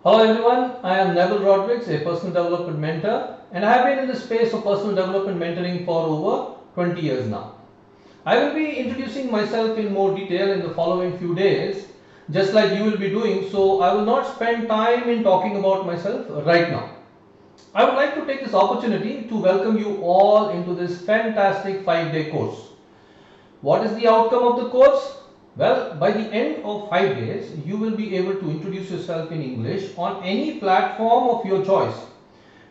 Hello everyone, I am Neville Rodrigues, a personal development mentor, and I have been in the space of personal development mentoring for over 20 years now. I will be introducing myself in more detail in the following few days, just like you will be doing, so I will not spend time in talking about myself right now. I would like to take this opportunity to welcome you all into this fantastic 5-day course. What is the outcome of the course? Well, by the end of 5 days, you will be able to introduce yourself in English on any platform of your choice.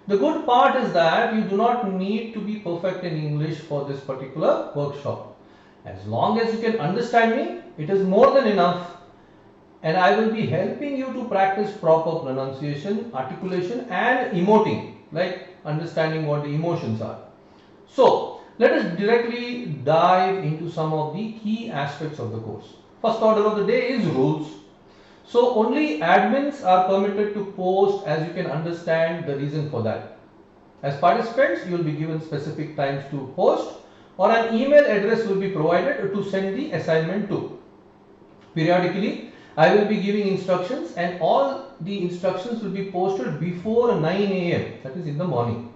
The good part is that you do not need to be perfect in English for this particular workshop. As long as you can understand me, it is more than enough, and I will be helping you to practice proper pronunciation, articulation and emoting, like understanding what the emotions are. So, let us directly dive into some of the key aspects of the course. First order of the day is rules. So, only admins are permitted to post, as you can understand the reason for that. As participants, you will be given specific times to post, or an email address will be provided to send the assignment to. Periodically, I will be giving instructions, and all the instructions will be posted before 9 a.m., that is in the morning,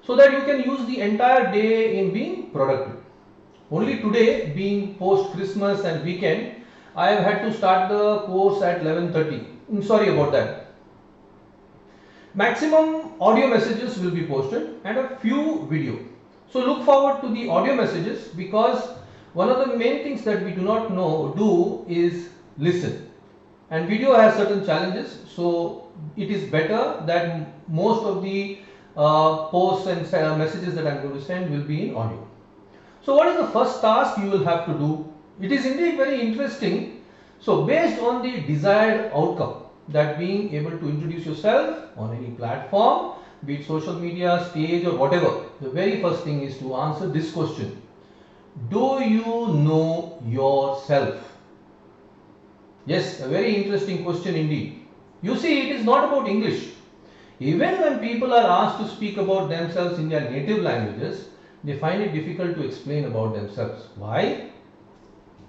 so that you can use the entire day in being productive. Only today, being post Christmas and weekend, I have had to start the course at 11:30. I'm sorry about that. Maximum audio messages will be posted and a few video. So look forward to the audio messages, because one of the main things that we do not know do is listen. And video has certain challenges, so it is better that most of the posts and messages that I am going to send will be in audio. So what is the first task you will have to do? It is indeed very interesting. So based on the desired outcome, that being able to introduce yourself on any platform, be it social media, stage or whatever, the very first thing is to answer this question: do you know yourself? Yes, a very interesting question indeed. You see, it is not about English. Even when people are asked to speak about themselves in their native languages, they find it difficult to explain about themselves. Why?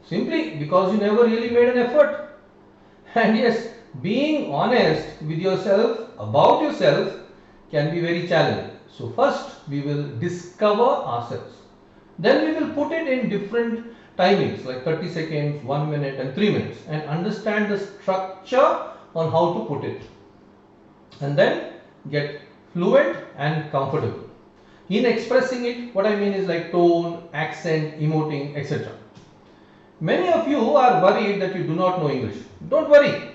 Simply because you never really made an effort. And yes, being honest with yourself about yourself can be very challenging. So first we will discover ourselves. Then we will put it in different timings like 30 seconds, 1 minute and 3 minutes, and understand the structure on how to put it. And then get fluent and comfortable in expressing it. What I mean is like tone, accent, emoting, etc. Many of you are worried that you do not know English. Don't worry.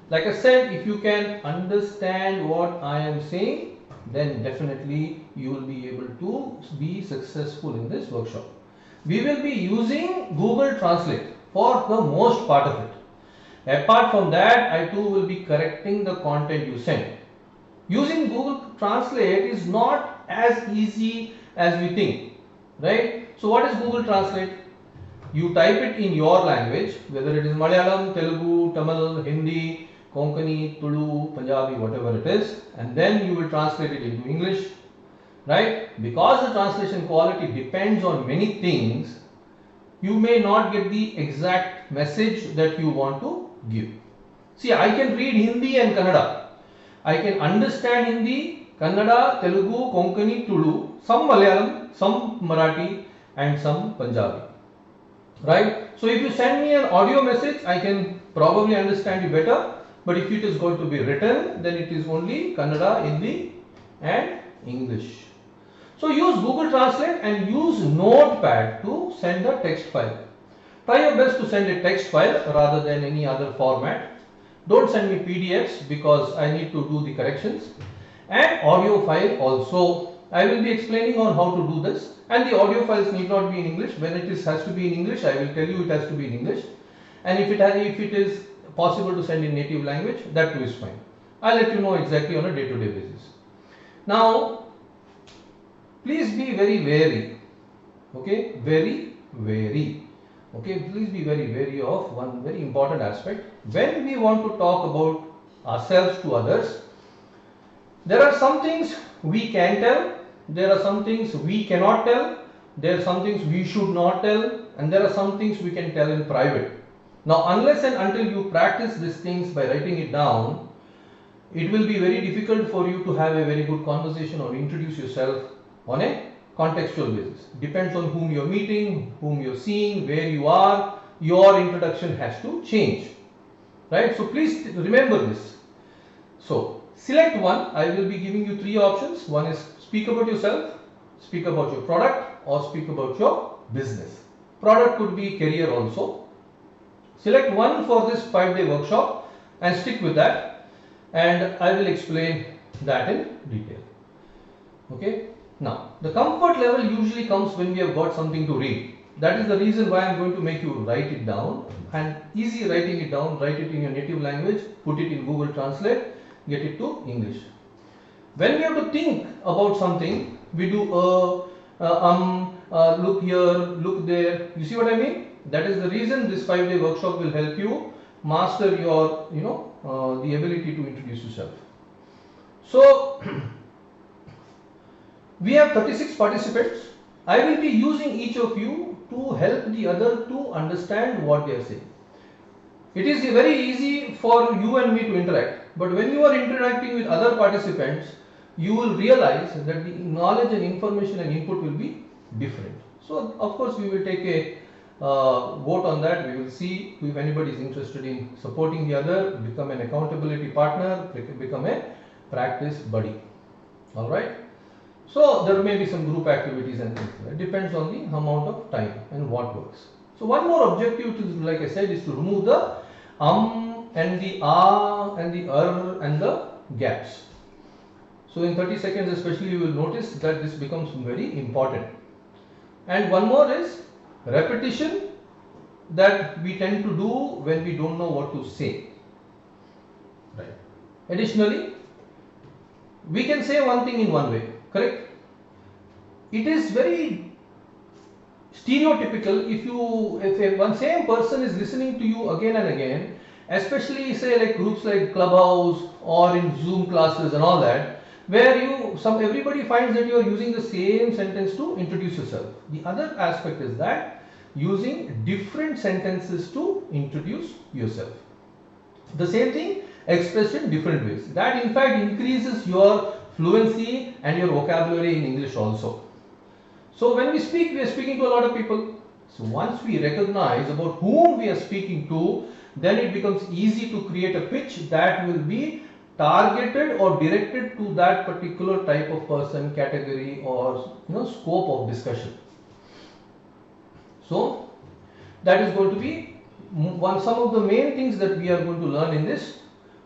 Like I said, if you can understand what I am saying, then definitely you will be able to be successful in this workshop. We will be using Google Translate for the most part of it. Apart from that, I too will be correcting the content you send. Using Google Translate is not as easy as we think, right? So what is Google Translate? You type it in your language, whether it is Malayalam, Telugu, Tamil, Hindi, Konkani, Tulu, Punjabi, whatever it is, and then you will translate it into English, right? Because the translation quality depends on many things, you may not get the exact message that you want to give. See, I can read Hindi and Kannada. I can understand Hindi, Kannada, Telugu, Konkani, Tulu, some Malayalam, some Marathi and some Punjabi. Right? So if you send me an audio message, I can probably understand you better. But if it is going to be written, then it is only Kannada, Hindi and English. So use Google Translate and use Notepad to send a text file. Try your best to send a text file rather than any other format. Don't send me PDFs because I need to do the corrections. And audio file also. I will be explaining on how to do this, and the audio files need not be in English. When it has to be in English, I will tell you it has to be in English, and if it is possible to send in native language, that too is fine. I'll let you know exactly on a day-to-day basis. Now, please be very wary. Okay, very wary. Okay, please be very wary of one very important aspect. When we want to talk about ourselves to others, there are some things we can tell, there are some things we cannot tell, there are some things we should not tell, and there are some things we can tell in private. Now, unless and until you practice these things by writing it down, it will be very difficult for you to have a very good conversation or introduce yourself on a contextual basis. Depends on whom you're meeting, whom you're seeing, where you are, your introduction has to change, right? So please remember this. So select one. I will be giving you three options. One is speak about yourself, speak about your product, or speak about your business. Product could be career also. Select one for this 5-day workshop and stick with that, and I will explain that in detail. Okay. Now the comfort level usually comes when we have got something to read. That is the reason why I am going to make you write it down, and easy writing it down. Write it in your native language, put it in Google Translate, get it to English. When we have to think about something, we do look here, look there. You see what I mean? That is the reason this 5-day workshop will help you master your, the ability to introduce yourself. So we have 36 participants. I will be using each of you to help the other to understand what they are saying. It is very easy for you and me to interact, but when you are interacting with other participants, you will realize that the knowledge and information and input will be different. So of course we will take a vote on that. We will see if anybody is interested in supporting the other, become an accountability partner, become a practice buddy. All right. So there may be some group activities and things. It depends on the amount of time and what works. So one more objective, like I said, is to remove the and the and the and the gaps. So in 30 seconds especially, you will notice that this becomes very important. And one more is repetition, that we tend to do when we don't know what to say. Right. Additionally, we can say one thing in one way, correct? It is very stereotypical if one same person is listening to you again and again, especially say like groups like Clubhouse or in Zoom classes and all that, where everybody finds that you are using the same sentence to introduce yourself. The other aspect is that using different sentences to introduce yourself. The same thing expressed in different ways. That in fact increases your fluency and your vocabulary in English also. So when we speak, we are speaking to a lot of people. So once we recognize about whom we are speaking to, then it becomes easy to create a pitch that will be targeted or directed to that particular type of person, category, or scope of discussion. So that is going to be some of the main things that we are going to learn in this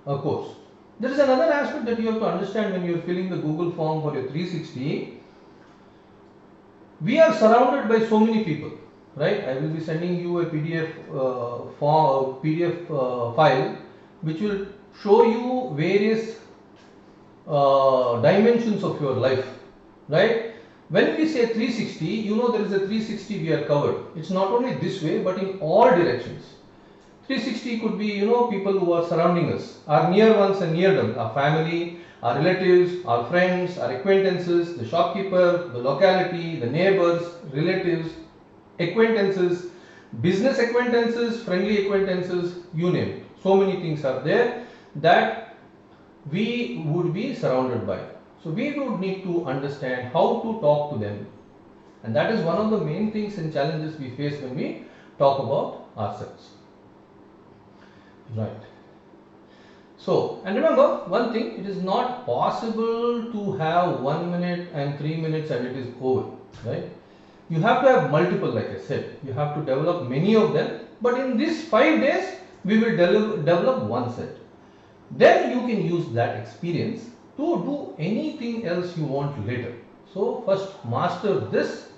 course. There is another aspect that you have to understand when you are filling the Google form for your 360. We are surrounded by so many people, right? I will be sending you a PDF file which will show you various dimensions of your life, right? When we say 360, there is a 360 we are covered. It's not only this way, but in all directions. 360 could be, people who are surrounding us, our near ones and near them, our family, our relatives, our friends, our acquaintances, the shopkeeper, the locality, the neighbors, relatives, acquaintances, business acquaintances, friendly acquaintances, you name it. So many things are there that we would be surrounded by. So we would need to understand how to talk to them. And that is one of the main things and challenges we face when we talk about ourselves. Right. So, and remember one thing, it is not possible to have 1 minute and 3 minutes and it is over, right? You have to have multiple, like I said, you have to develop many of them, but in these 5 days, we will develop one set. Then you can use that experience to do anything else you want later. So first master this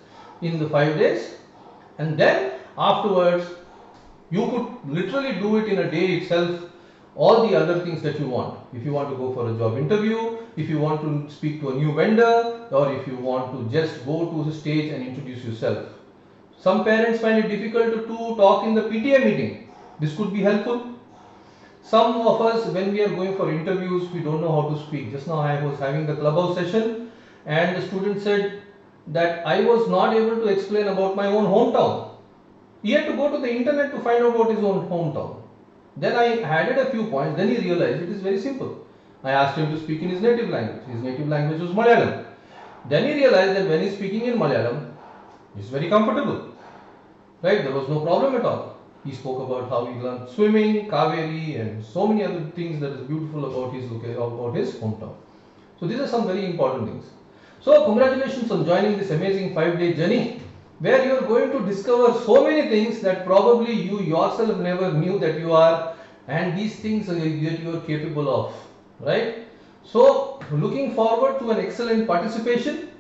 in the 5 days, and then afterwards you could literally do it in a day itself, all the other things that you want. If you want to go for a job interview, if you want to speak to a new vendor, or if you want to just go to the stage and introduce yourself. Some parents find it difficult to talk in the PTA meeting. This could be helpful. Some of us, when we are going for interviews, we don't know how to speak. Just now I was having the Clubhouse session and the student said that I was not able to explain about my own hometown. He had to go to the internet to find out about his own hometown. Then I added a few points, then he realized it is very simple. I asked him to speak in his native language. His native language was Malayalam. Then he realized that when he's speaking in Malayalam, he's very comfortable. Right? There was no problem at all. He spoke about how he learned swimming, Kaveri, and so many other things that is beautiful about his hometown. So these are some very important things. So congratulations on joining this amazing 5-day journey, where you are going to discover so many things that probably you yourself never knew that you are, and these things that you are capable of, right? So looking forward to an excellent participation,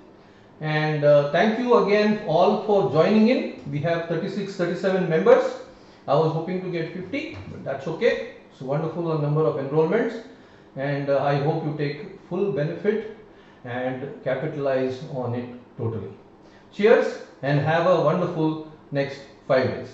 and thank you again all for joining in. We have 37 members. I was hoping to get 50, but that's okay. It's a wonderful number of enrollments, and I hope you take full benefit and capitalize on it totally. Cheers and have a wonderful next 5 days.